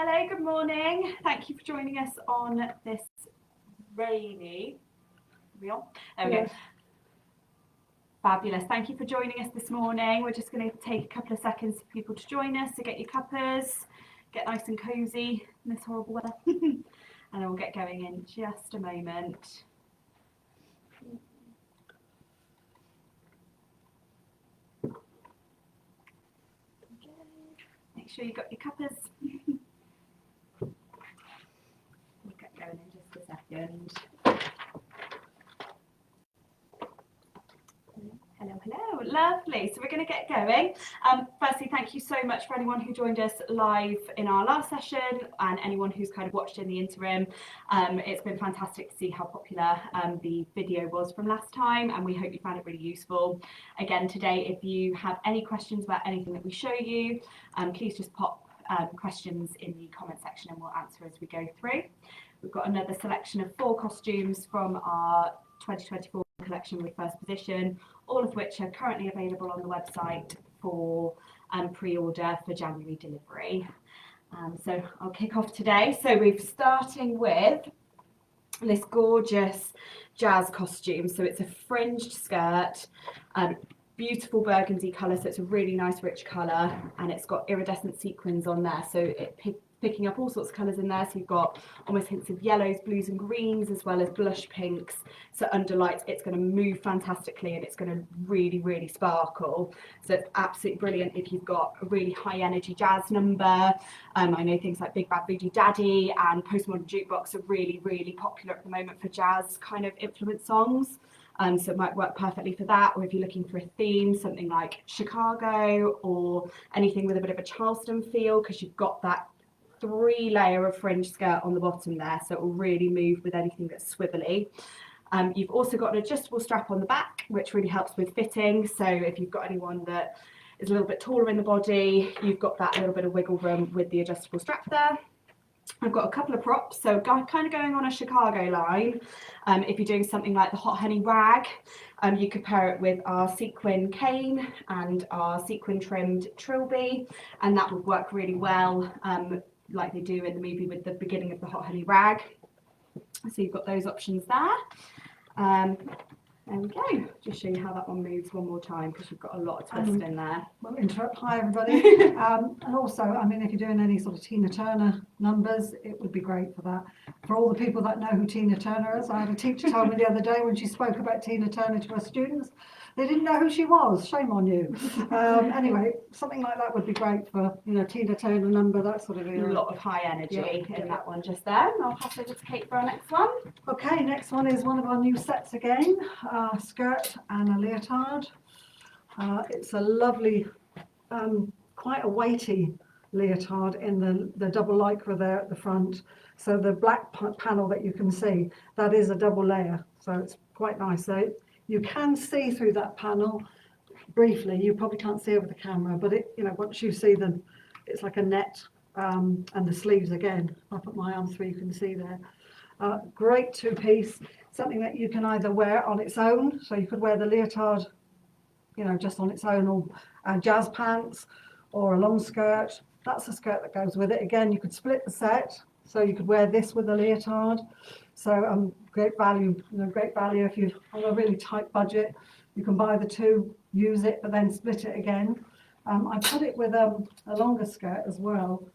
Hello, good morning. Thank you for joining us on this rainy. There we go. Fabulous. Thank you for joining us this morning. We're just going to take a couple of seconds for people to join us, to get your cuppas, get nice and cosy in this horrible weather, and then we'll get going in just a moment. Make sure you've got your cuppas. We'll get going in just a second. Hello, lovely. So we're going to get going. Firstly, thank you so much for anyone who joined us live in our last session and anyone who's kind of watched in the interim. It's been fantastic to see how popular the video was from last time, and we hope you found it really useful. Again, today, if you have any questions about anything that we show you, please just pop questions in the comment section and we'll answer as we go through. We've got another selection of 4 costumes from our 2024 collection with first position, all of which are currently available on the website for pre-order for January delivery. So I'll kick off today. So we're starting with this gorgeous jazz costume. So it's a fringed skirt, beautiful burgundy colour, so it's a really nice rich colour, and it's got iridescent sequins on there, so it picking up all sorts of colours in there. So you've got almost hints of yellows, blues and greens, as well as blush pinks. So under lights, it's going to move fantastically and it's going to really, really sparkle. So it's absolutely brilliant if you've got a really high energy jazz number. I know things like Big Bad Voodoo Daddy and Postmodern Jukebox are really, really popular at the moment for jazz kind of influence songs. So it might work perfectly for that, or if you're looking for a theme, something like Chicago or anything with a bit of a Charleston feel, because you've got that 3-layer of fringe skirt on the bottom there, so it will really move with anything that's swivelly. You've also got an adjustable strap on the back, which really helps with fitting. So if you've got anyone that is a little bit taller in the body, you've got that little bit of wiggle room with the adjustable strap there. I've got a couple of props, so kind of going on a Chicago line. If you're doing something like the Hot Honey Rag, you could pair it with our sequin cane and our sequin trimmed trilby, and that would work really well, like they do in the movie with the beginning of the Hot Honey Rag. So you've got those options there. There we go. Just show you how that one moves one more time, because you've got a lot of twist in there. Well, hi everybody. And also, I mean, if you're doing any sort of Tina Turner numbers, it would be great for that. For all the people that know who Tina Turner is, I had a teacher tell me the other day when she spoke about Tina Turner to her students, they didn't know who she was. Shame on you. Anyway, something like that would be great for, you know, Tina Turner number, that sort of era. A lot of high energy in that one just there. And I'll pass over to Kate for our next one. Okay, next one is one of our new sets again, skirt and a leotard. It's a lovely, quite a weighty leotard in the double lycra there at the front. So the black panel that you can see, that is a double layer, so it's quite nice. So you can see through that panel briefly. You probably can't see over the camera, but it, you know, once you see them, it's like a net, and the sleeves again. I'll put my arm through, you can see there. Great 2-piece, something that you can either wear on its own, so you could wear the leotard, you know, just on its own, or jazz pants, or a long skirt. That's a skirt that goes with it. Again, you could split the set, so you could wear this with a leotard. So great value, you know, great value if you're on a really tight budget. You can buy the two, use it, but then split it again. I put it with a longer skirt as well,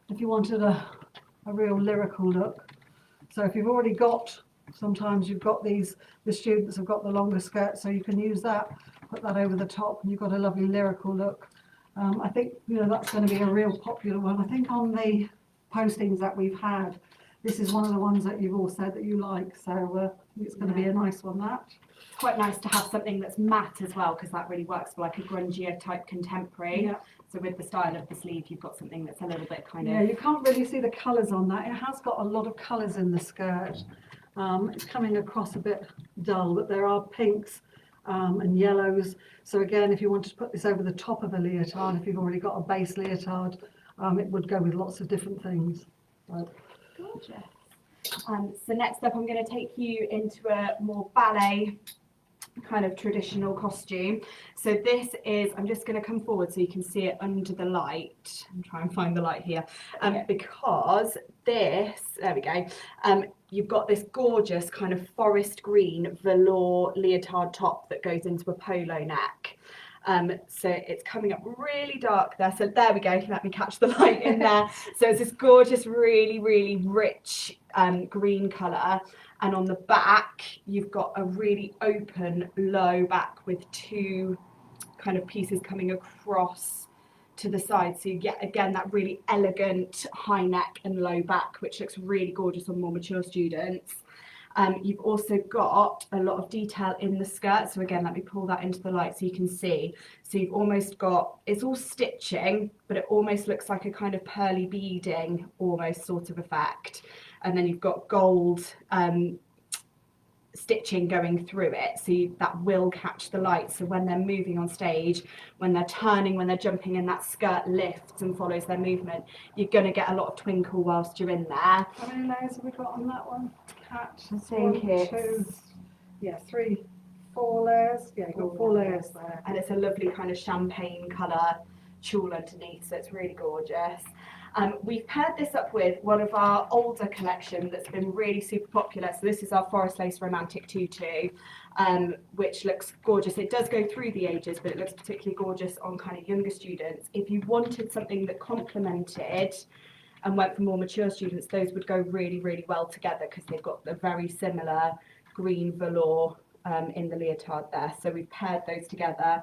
if you wanted a real lyrical look. So if you've already got, sometimes you've got these, the students have got the longer skirt, so you can use that, put that over the top, and you've got a lovely lyrical look. I think, you know, that's going to be a real popular one. I think on the postings that we've had, this is one of the ones that you've all said that you like, so I think it's going to be a nice one, that. It's quite nice to have something that's matte as well, because that really works for like a grungier type contemporary. Yeah. So with the style of the sleeve, you've got something that's a little bit kind of... Yeah, you can't really see the colours on that. It has got a lot of colours in the skirt. It's coming across a bit dull, but there are pinks and yellows. So again, if you wanted to put this over the top of a leotard, if you've already got a base leotard, it would go with lots of different things. Gorgeous. So next up, I'm going to take you into a more ballet kind of traditional costume. So this is, I'm just going to come forward so you can see it under the light and try and find the light here, because this, there we go, you've got this gorgeous kind of forest green velour leotard top that goes into a polo neck. So it's coming up really dark there, so there we go, let me catch the light in there. So it's this gorgeous, really, really rich green colour, and on the back you've got a really open low back with two kind of pieces coming across to the side, so you get again that really elegant high neck and low back, which looks really gorgeous on more mature students. You've also got a lot of detail in the skirt, so again let me pull that into the light so you can see. So you've almost got, it's all stitching, but it almost looks like a kind of pearly beading almost sort of effect, and then you've got gold stitching going through it, so that will catch the light, so when they're moving on stage, when they're turning, when they're jumping, and that skirt lifts and follows their movement, you're going to get a lot of twinkle whilst you're in there. How many layers have we got on that one? Cat, I think it's 3, 4 layers. Yeah, you've got 4 layers there. And it's a lovely kind of champagne colour tulle underneath, so it's really gorgeous. We've paired this up with one of our older collection that's been really super popular. So this is our Forest Lace Romantic Tutu, which looks gorgeous. It does go through the ages, but it looks particularly gorgeous on kind of younger students. If you wanted something that complemented and went for more mature students, those would go really, really well together because they've got the very similar green velour in the leotard there. So we've paired those together.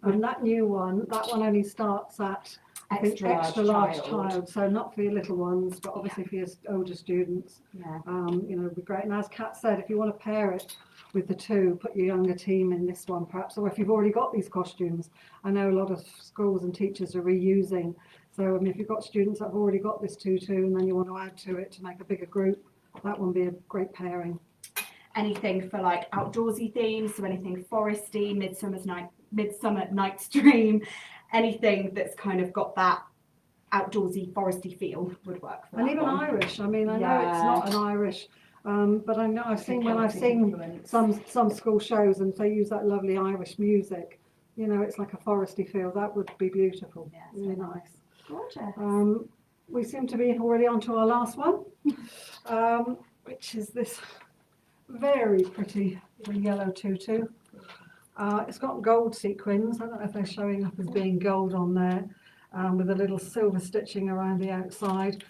And that new one, that one only starts at extra large child, so not for your little ones, but obviously for your older students. You know, would be great. And as Kat said, if you want to pair it with the two, put your younger team in this one perhaps, or if you've already got these costumes. I know a lot of schools and teachers are reusing, so I mean, if you've got students that have already got this tutu and then you want to add to it to make a bigger group, that one would be a great pairing. Anything for like outdoorsy themes, so anything foresty, Midsummer Night's Dream, anything that's kind of got that outdoorsy foresty feel would work for and that even one. Irish, I mean, I know it's not an Irish, but I know I've seen some school shows and they use that lovely Irish music, you know, it's like a foresty feel. That would be beautiful. Really nice. Gorgeous. We seem to be already on to our last one, which is this very pretty yellow tutu. It's got gold sequins. I don't know if they're showing up as being gold on there, with a little silver stitching around the outside.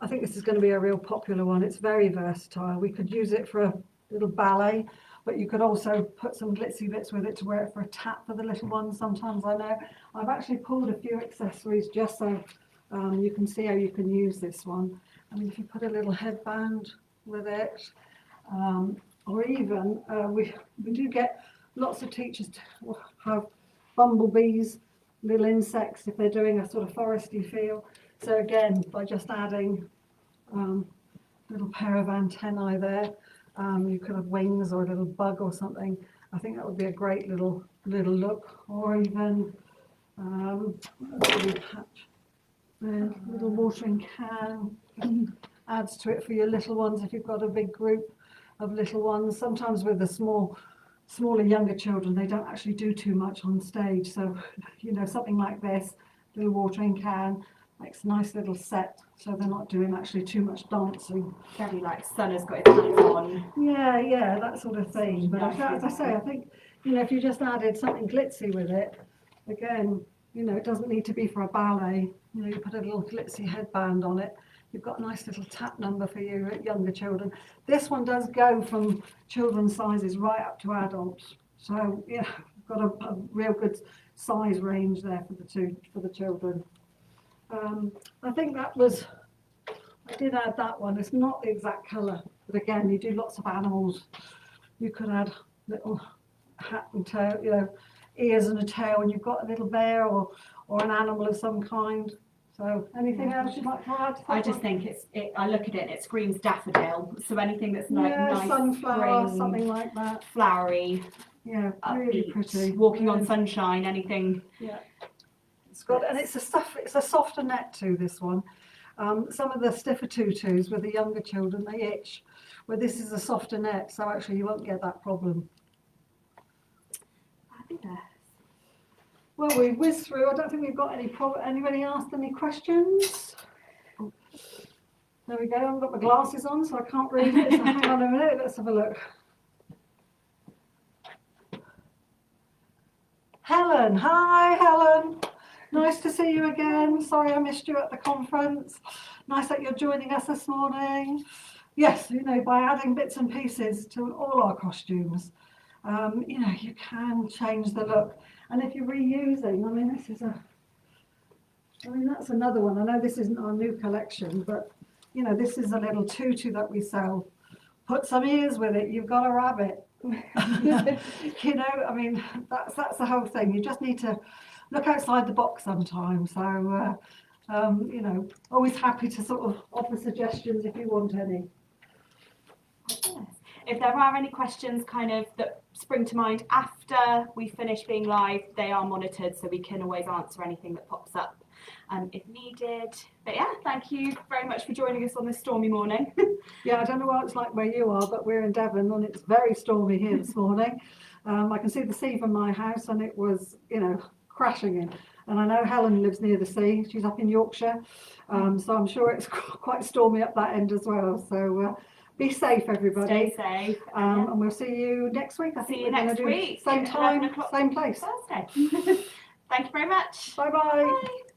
I think this is going to be a real popular one. It's very versatile. We could use it for a little ballet, but you could also put some glitzy bits with it to wear it for a tap for the little ones. Sometimes I know I've actually pulled a few accessories just so you can see how you can use this one. I mean, if you put a little headband with it, or even we do get lots of teachers have bumblebees, little insects if they're doing a sort of foresty feel. So again, by just adding a little pair of antennae there, you could have wings or a little bug or something. I think that would be a great little look. Or even a little watering can adds to it for your little ones if you've got a big group of little ones. Sometimes with the smaller younger children, they don't actually do too much on stage, so you know, something like this, little watering can, makes a nice little set, so they're not doing actually too much dancing. Very like Sun has got his hands on. Yeah, that sort of thing. But as I say, I think, you know, if you just added something glitzy with it, again, you know, it doesn't need to be for a ballet. You know, you put a little glitzy headband on it, you've got a nice little tap number for your younger children. This one does go from children's sizes right up to adults. So yeah, we've got a real good size range there for the children. I think I did add that one. It's not the exact colour, but again, you do lots of animals. You could add little hat and tail, you know, ears and a tail, and you've got a little bear or an animal of some kind. So anything else you'd like to add? I just think I look at it and it screams daffodil. So anything that's like nice sunflower, spring, something like that. Flowery. Yeah, really upbeat, pretty. Walking on sunshine, anything. Yeah. It's got, and it's a softer net too, this one. Some of the stiffer tutus with the younger children, they itch, where this is a softer net, so actually you won't get that problem. Fabulous. Well, we whizzed through. I don't think we've got anybody asked any questions. There we go. I've got my glasses on, so I can't read it. So hang on a minute. Let's have a look. Helen. Hi, Helen. Nice to see you again. Sorry I missed you at the conference. Nice that you're joining us this morning. Yes, you know, by adding bits and pieces to all our costumes, you know, you can change the look. And if you're reusing, I mean, that's another one. I know this isn't our new collection, but, you know, this is a little tutu that we sell. Put some ears with it, you've got a rabbit. You know, I mean, that's the whole thing. You just need to look outside the box sometimes. So, you know, always happy to sort of offer suggestions if you want any. Yes. If there are any questions kind of that spring to mind after we finish being live, they are monitored, so we can always answer anything that pops up if needed. But yeah, thank you very much for joining us on this stormy morning. Yeah, I don't know what it's like where you are, but we're in Devon and it's very stormy here this morning. I can see the sea from my house and it was, you know, crashing in. And I know Helen lives near the sea. She's up in Yorkshire. So I'm sure it's quite stormy up that end as well. So be safe, everybody. Stay safe. And we'll see you next week. I think See you next week. Same time, same place. Thursday. Thank you very much. Bye-bye. Bye.